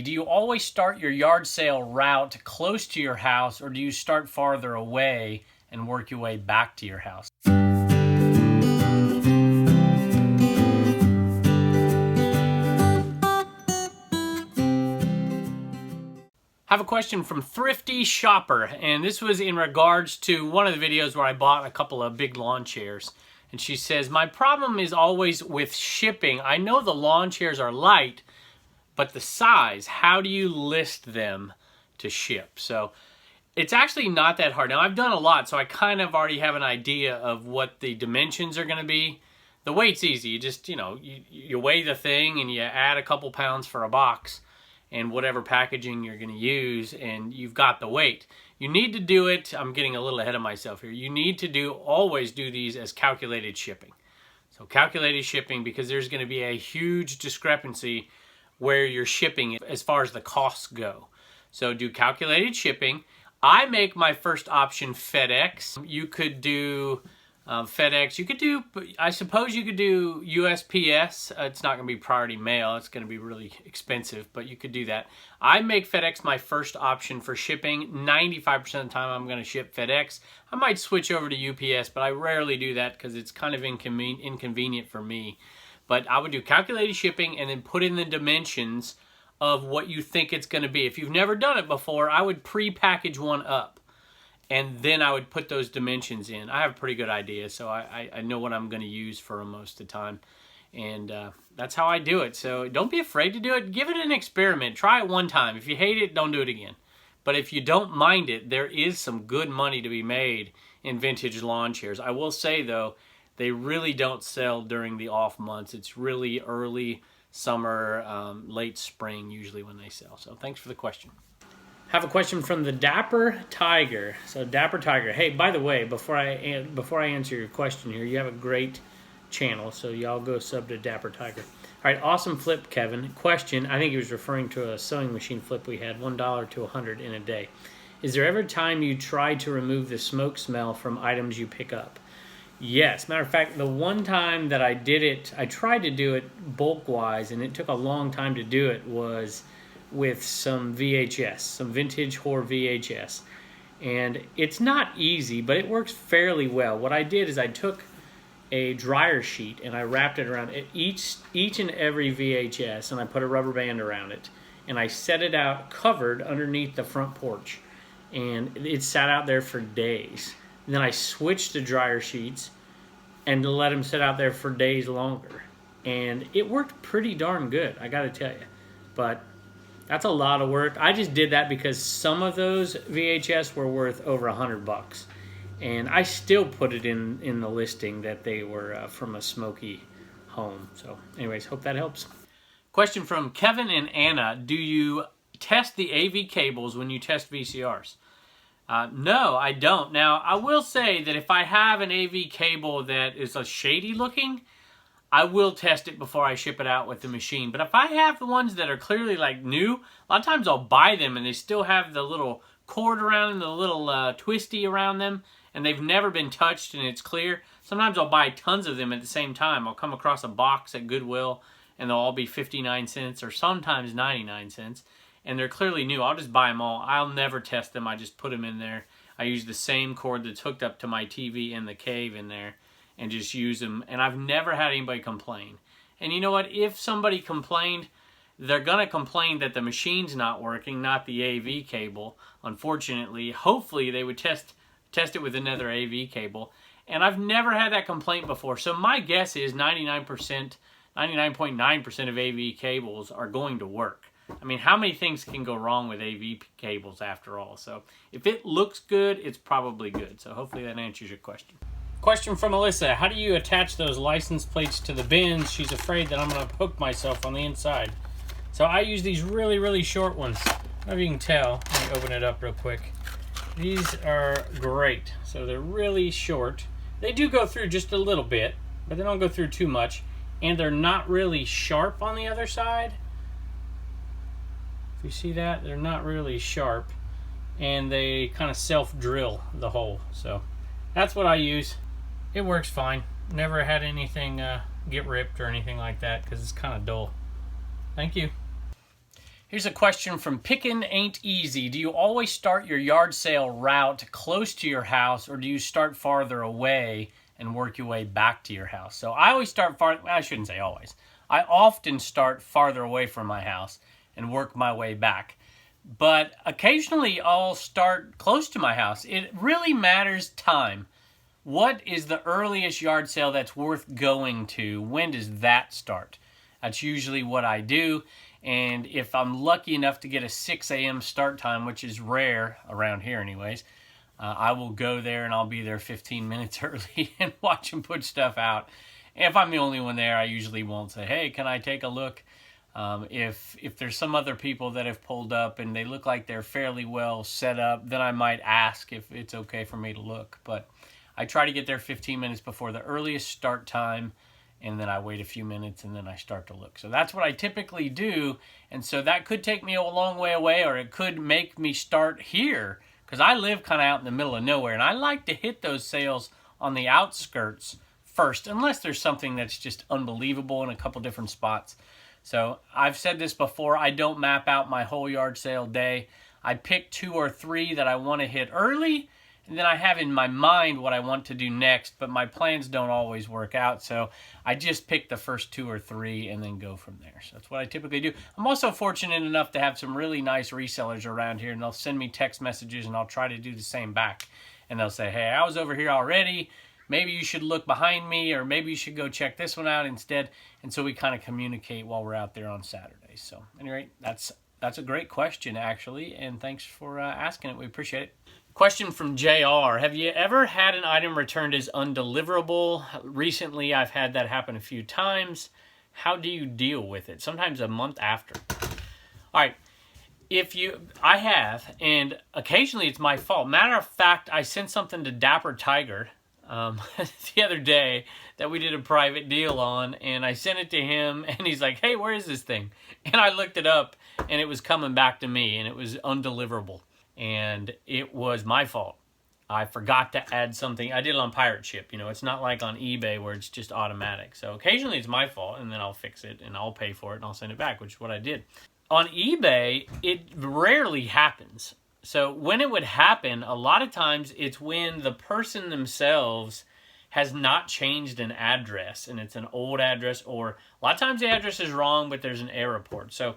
Do you always start your yard sale route close to your house, or do you start farther away and work your way back to your house? I have a question from Thrifty Shopper, and this was in regards to one of the videos where I bought a couple of big lawn chairs. And she says, my problem is always with shipping. I know the lawn chairs are light, but the size, how do you list them to ship? So it's actually not that hard. Now, I've done a lot, so I kind of already have an idea of what the dimensions are going to be. The weight's easy. You just, you weigh the thing and you add a couple pounds for a box and whatever packaging you're going to use, and you've got the weight. You need to do it, I'm getting a little ahead of myself here, you need to always do these as calculated shipping. So calculated shipping, because there's going to be a huge discrepancy where you're shipping as far as the costs go. So do calculated shipping. I make my first option FedEx. You could do FedEx. You could do, I suppose you could do USPS. It's not going to be priority mail. It's going to be really expensive, but you could do that. I make FedEx my first option for shipping. 95% of the time I'm going to ship FedEx. I might switch over to UPS, but I rarely do that because it's kind of inconvenient for me. But I would do calculated shipping and then put in the dimensions of what you think it's going to be. If you've never done it before, I would pre-package one up, and then I would put those dimensions in. I have a pretty good idea, so I know what I'm going to use for most of the time. And that's how I do it. So don't be afraid to do it. Give it an experiment. Try it one time. If you hate it, don't do it again. But if you don't mind it, there is some good money to be made in vintage lawn chairs. I will say, though, they really don't sell during the off months. It's really early summer, late spring usually when they sell. So thanks for the question. Have a question from the Dapper Tiger. So Dapper Tiger, hey, by the way, before I answer your question here, you have a great channel, so y'all go sub to Dapper Tiger. All right, awesome flip, Kevin. Question, I think he was referring to a sewing machine flip we had, $1 to $100 in a day. Is there ever time you try to remove the smoke smell from items you pick up? Yes, matter of fact, the one time that I did it, I tried to do it bulk-wise, and it took a long time to do it, was with some VHS, some vintage horror VHS. And it's not easy, but it works fairly well. What I did is I took a dryer sheet and I wrapped it around each and every VHS, and I put a rubber band around it. And I set it out covered underneath the front porch. And it sat out there for days. And then I switched the dryer sheets and let them sit out there for days longer. And it worked pretty darn good, I gotta tell you. But that's a lot of work. I just did that because some of those VHS were worth over $100. And I still put it in the listing that they were from a smoky home. So anyways, hope that helps. Question from Kevin and Anna. Do you test the AV cables when you test VCRs? No, I don't. Now, I will say that if I have an AV cable that is a shady looking, I will test it before I ship it out with the machine. But if I have the ones that are clearly like new, a lot of times I'll buy them and they still have the little cord around them, the little twisty around them, and they've never been touched and it's clear. Sometimes I'll buy tons of them at the same time. I'll come across a box at Goodwill and they'll all be 59 cents or sometimes 99 cents. And they're clearly new. I'll just buy them all. I'll never test them. I just put them in there. I use the same cord that's hooked up to my TV in the cave in there and just use them. And I've never had anybody complain. And you know what? If somebody complained, they're going to complain that the machine's not working, not the AV cable. Unfortunately, hopefully they would test it with another AV cable. And I've never had that complaint before. So my guess is 99.9% of AV cables are going to work. I mean, how many things can go wrong with AV cables after all? So if it looks good, it's probably good. So hopefully that answers your question. Question from Alyssa. How do you attach those license plates to the bins? She's afraid that I'm going to hook myself on the inside. So I use these really, really short ones. I don't know if you can tell. Let me open it up real quick. These are great. So they're really short. They do go through just a little bit, but they don't go through too much. And they're not really sharp on the other side. If you see that, they're not really sharp, and they kind of self-drill the hole. So that's what I use. It works fine. Never had anything get ripped or anything like that because it's kind of dull. Thank you. Here's a question from Pickin' Ain't Easy. Do you always start your yard sale route close to your house, or do you start farther away and work your way back to your house? So I always start I shouldn't say always. I often start farther away from my house and work my way back. But occasionally I'll start close to my house. It really matters time. What is the earliest yard sale that's worth going to? When does that start? That's usually what I do. And if I'm lucky enough to get a 6 a.m. start time, which is rare around here anyways, I will go there and I'll be there 15 minutes early and watch them put stuff out. And if I'm the only one there, I usually won't say, hey, can I take a look? If there's some other people that have pulled up and they look like they're fairly well set up, then I might ask if it's okay for me to look. But I try to get there 15 minutes before the earliest start time, and then I wait a few minutes and then I start to look. So that's what I typically do, and so that could take me a long way away, or it could make me start here, because I live kind of out in the middle of nowhere, and I like to hit those sales on the outskirts first, unless there's something that's just unbelievable in a couple different spots. So I've said this before, I don't map out my whole yard sale day. I pick 2 or 3 that I want to hit early, and then I have in my mind what I want to do next, but my plans don't always work out, so I just pick the first 2 or 3 and then go from there. So that's what I typically do. I'm also fortunate enough to have some really nice resellers around here, and they'll send me text messages, and I'll try to do the same back. And they'll say, hey, I was over here already. Maybe you should look behind me, or maybe you should go check this one out instead. And so we kind of communicate while we're out there on Saturdays. So anyway, that's a great question, actually, and thanks for asking it. We appreciate it. Question from JR. Have you ever had an item returned as undeliverable? Recently, I've had that happen a few times. How do you deal with it? Sometimes a month after. All right. I have, and occasionally it's my fault. Matter of fact, I sent something to Dapper Tiger the other day that we did a private deal on, and I sent it to him, and he's like, hey, where is this thing? And I looked it up, and it was coming back to me, and it was undeliverable, and it was my fault. I forgot to add something. I did it on Pirate Ship. It's not like on eBay where it's just automatic. So occasionally it's my fault, and then I'll fix it, and I'll pay for it, and I'll send it back, which is what I did. On eBay, it rarely happens. So when it would happen, a lot of times it's when the person themselves has not changed an address, and it's an old address, or a lot of times the address is wrong, but there's an error report. So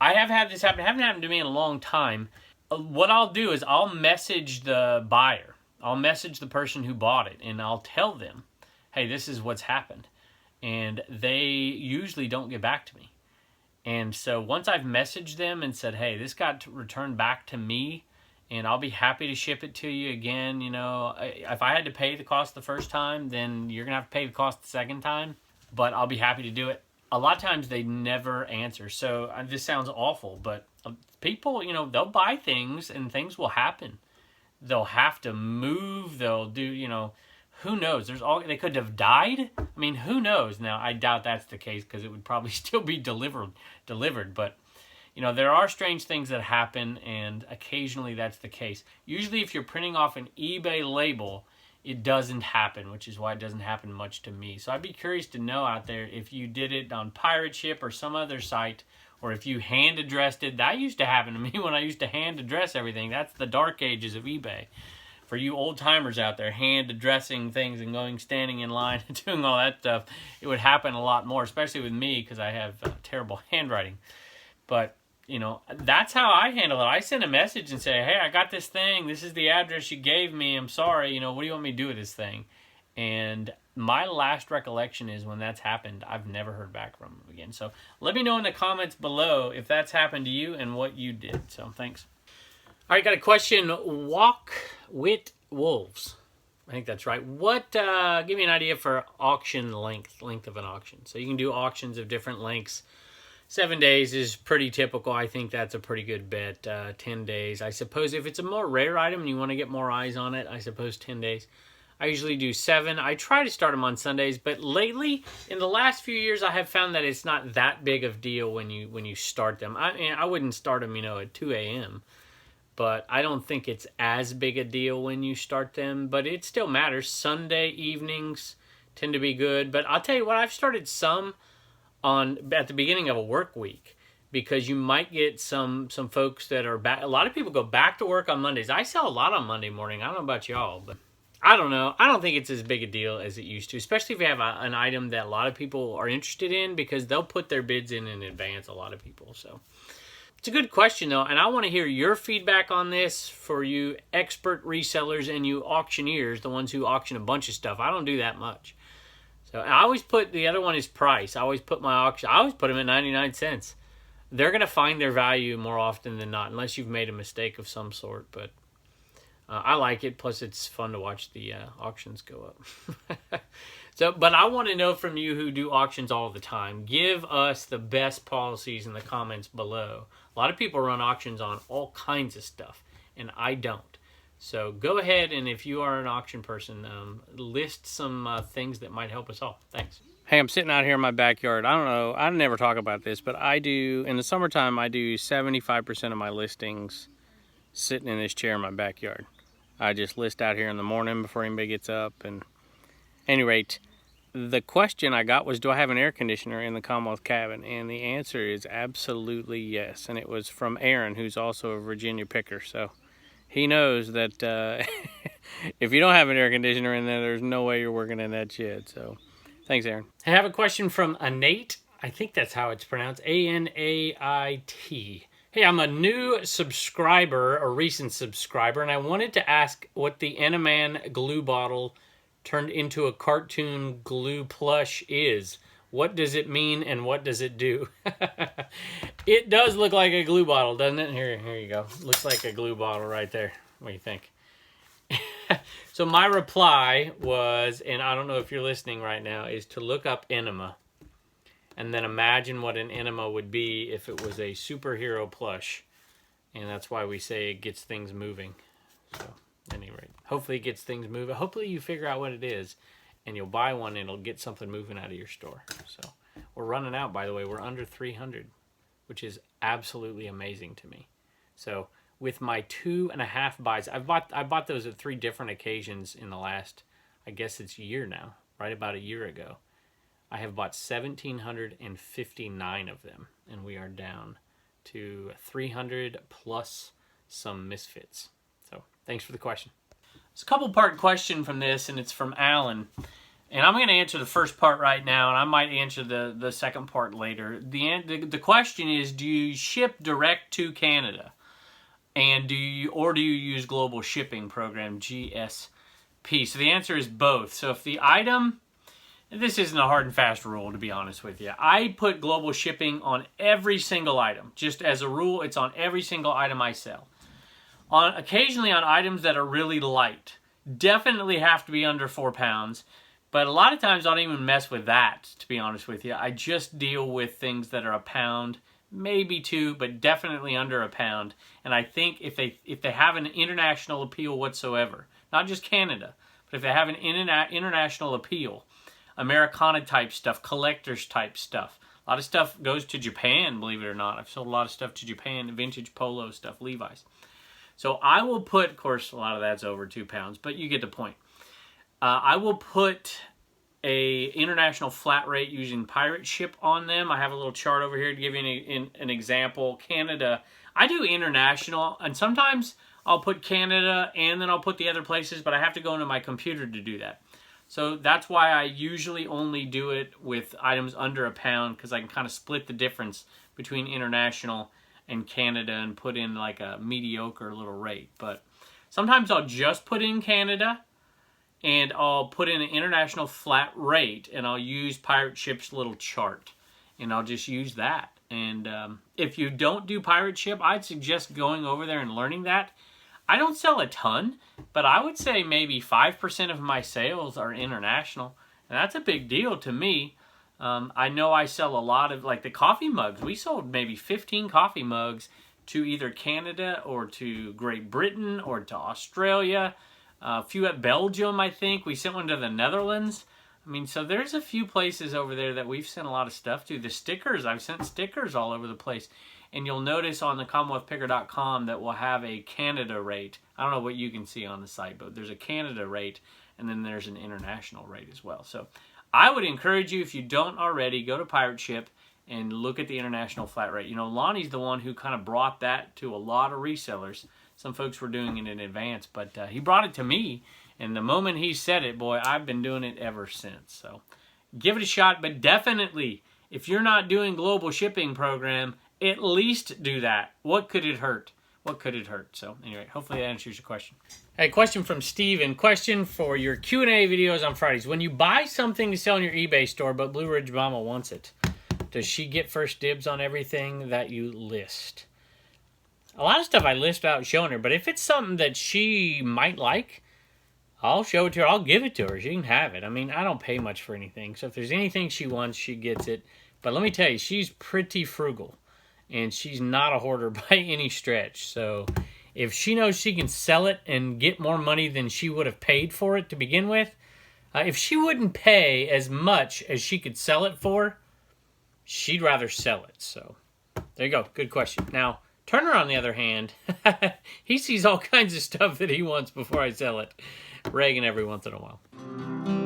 I have had this happen. It hasn't happened to me in a long time. What I'll do is I'll message the buyer. I'll message the person who bought it, and I'll tell them, hey, this is what's happened. And they usually don't get back to me. And so once I've messaged them and said, hey, this got returned back to me, and I'll be happy to ship it to you again. If I had to pay the cost the first time, then you're going to have to pay the cost the second time, but I'll be happy to do it. A lot of times they never answer. So this sounds awful, but people, they'll buy things and things will happen. They'll have to move. They'll do, who knows? They could have died. I mean, who knows? Now, I doubt that's the case because it would probably still be delivered. But, there are strange things that happen, and occasionally that's the case. Usually if you're printing off an eBay label, it doesn't happen, which is why it doesn't happen much to me. So I'd be curious to know out there if you did it on Pirate Ship or some other site, or if you hand addressed it. That used to happen to me when I used to hand address everything. That's the dark ages of eBay. For you old timers out there, hand addressing things and standing in line and doing all that stuff, it would happen a lot more, especially with me because I have terrible handwriting. But, that's how I handle it. I send a message and say, hey, I got this thing. This is the address you gave me. I'm sorry. What do you want me to do with this thing? And my last recollection is when that's happened, I've never heard back from them again. So let me know in the comments below if that's happened to you and what you did. So thanks. All right, got a question. Walk with Wolves. I think that's right. Give me an idea for auction length of an auction. So you can do auctions of different lengths. 7 days is pretty typical. I think that's a pretty good bet. 10 days. I suppose if it's a more rare item and you want to get more eyes on it, I suppose 10 days. I usually do 7. I try to start them on Sundays, but lately, in the last few years, I have found that it's not that big of a deal when you start them. I wouldn't start them, at 2 a.m., but I don't think it's as big a deal when you start them, but it still matters. Sunday evenings tend to be good, but I'll tell you what, I've started some at the beginning of a work week because you might get some folks that are back. A lot of people go back to work on Mondays. I sell a lot on Monday morning. I don't know about y'all, but I don't know. I don't think it's as big a deal as it used to, especially if you have an item that a lot of people are interested in, because they'll put their bids in advance, a lot of people. So it's a good question, though, and I want to hear your feedback on this for you expert resellers and you auctioneers, the ones who auction a bunch of stuff. I don't do that much. So I always put, the other one is price. I always put my auction, I always put them at 99 cents. They're going to find their value more often than not, unless you've made a mistake of some sort. But I like it. Plus, it's fun to watch the auctions go up. But I want to know from you who do auctions all the time. Give us the best policies in the comments below. A lot of people run auctions on all kinds of stuff, and I don't. So go ahead, and if you are an auction person, list some things that might help us all. Thanks. Hey, I'm sitting out here in my backyard. I don't know, I never talk about this, but I do, in the summertime, I do 75% of my listings sitting in this chair in my backyard. I just list out here in the morning before anybody gets up. And at any rate, the question I got was, do I have an air conditioner in the Commonwealth cabin? And the answer is absolutely yes. And it was from Aaron, who's also a Virginia picker. So he knows that if you don't have an air conditioner in there, there's no way you're working in that shed. So thanks, Aaron. I have a question from Anait. I think that's how it's pronounced. A-N-A-I-T. Hey, I'm a new subscriber, a recent subscriber, and I wanted to ask what the Enaman glue bottle turned into a cartoon glue plush is. What does it mean and what does it do? It does look like a glue bottle, doesn't it? Here you go. Looks like a glue bottle right there. What do you think? So my reply was, and I don't know if you're listening right now, is to look up enema. And then imagine what an enema would be if it was a superhero plush. And that's why we say it gets things moving. So, at any rate, hopefully it gets things moving. Hopefully you figure out what it is, and you'll buy one, and it'll get something moving out of your store. So, we're running out, by the way. We're under 300, which is absolutely amazing to me. So, with my 2.5 buys, I bought those at 3 different occasions in the last, I guess it's a year now, right about a year ago. I have bought 1,759 of them, and we are down to 300 plus some misfits. So thanks for the question. It's a couple-part question from this, and it's from Alan. And I'm going to answer the first part right now, and I might answer the second part later. The question is, do you ship direct to Canada? And do you use Global Shipping Program, GSP? So the answer is both. So if the item... This isn't a hard and fast rule, to be honest with you. I put global shipping on every single item. Just as a rule, it's on every single item I sell. Occasionally on items that are really light. Definitely have to be under 4 pounds. But a lot of times I don't even mess with that, to be honest with you. I just deal with things that are a pound, maybe 2, but definitely under a pound. And I think if they have an international appeal whatsoever, not just Canada, but if they have an international appeal, Americana type stuff, collectors type stuff. A lot of stuff goes to Japan, believe it or not. I've sold a lot of stuff to Japan, vintage polo stuff, Levi's. So I will put, of course, a lot of that's over 2 pounds, but you get the point. I will put a international flat rate using pirate ship on them. I have a little chart over here to give you an example. Canada, I do international, and sometimes I'll put Canada and then I'll put the other places, but I have to go into my computer to do that. So that's why I usually only do it with items under a pound, because I can kind of split the difference between international and Canada and put in like a mediocre little rate. But sometimes I'll just put in Canada and I'll put in an international flat rate, and I'll use Pirate Ship's little chart, and I'll just use that. And if you don't do Pirate Ship, I'd suggest going over there and learning that. I don't sell a ton, but I would say maybe 5% of my sales are international. And that's a big deal to me. I know I sell a lot of, like the coffee mugs. We sold maybe 15 coffee mugs to either Canada or to Great Britain or to Australia. A few at Belgium, I think. We sent one to the Netherlands. I mean, so there's a few places over there that we've sent a lot of stuff to. The stickers, I've sent stickers all over the place. And you'll notice on the CommonwealthPicker.com that we'll have a Canada rate. I don't know what you can see on the site, but there's a Canada rate, and then there's an international rate as well. So I would encourage you, if you don't already, go to Pirate Ship and look at the international flat rate. You know, Lonnie's the one who kind of brought that to a lot of resellers. Some folks were doing it in advance, but he brought it to me, and the moment he said it, boy, I've been doing it ever since. So give it a shot, but definitely, if you're not doing global shipping program, at least do that. What could it hurt? What could it hurt? So anyway, hopefully that answers your question. Hey, question from Steven. Question for your Q&A videos on Fridays. When you buy something to sell in your eBay store, but Blue Ridge Mama wants it, does she get first dibs on everything that you list? A lot of stuff I list without showing her, but if it's something that she might like, I'll show it to her. I'll give it to her. She can have it. I mean, I don't pay much for anything, so if there's anything she wants, she gets it. But let me tell you, she's pretty frugal, and she's not a hoarder by any stretch. So if she knows she can sell it and get more money than she would have paid for it to begin with, if she wouldn't pay as much as she could sell it for, she'd rather sell it. So there you go. Good question. Now, Turner, on the other hand, he sees all kinds of stuff that he wants before I sell it. Reagan every once in a while.